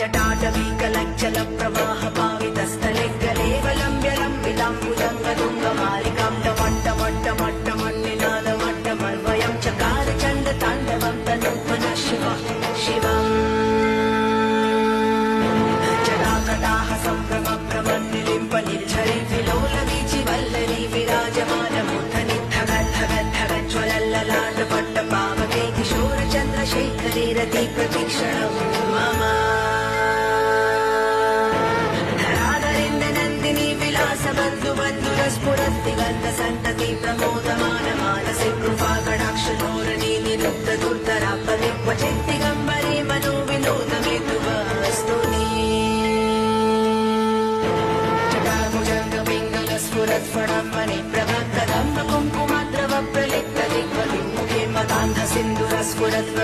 जटाटवीकलज्जल प्रवाह पावितस्थले गलेवलम्ब्य लम्बिताम्बुजङ्गतुङ्गमालिकां टमट्टमट्टमट्टमन्निनादमट्टमन्वयं चकार चण्ड ताण्डवं तनूत्मनः शिवम् जटाकटाह सम्भ्रमभ्रमन्निलिम्ब निर्झरि विलोलवीचि वल्लरी विराजमानमूर्धनि धगद्धगद्धगज्ज्वलल्ललाटपट्टपावके किशोरचन्द्रशेखरे रति प्रतीक्षणं मम धराधरेन्द्रनन्दिनी विलासबन्धुबन्धुरस्फुरद्दिगन्तसन्तति प्रमोदमान मानसि कृपाकटाक्षधोरणी निरुद्धदुर्धरापदे क्वचिद्दिगम्बरे मनो विनोदमेतुवस्तुनि जटाभुजङ्गपिङ्गलस्फुरत्फणं मणिप्रभक्कदम्ब कुङ्कुमद्रव प्रलिप्तदिग्वलिमुखे मदान्धसिन्धुरस्फुरद्व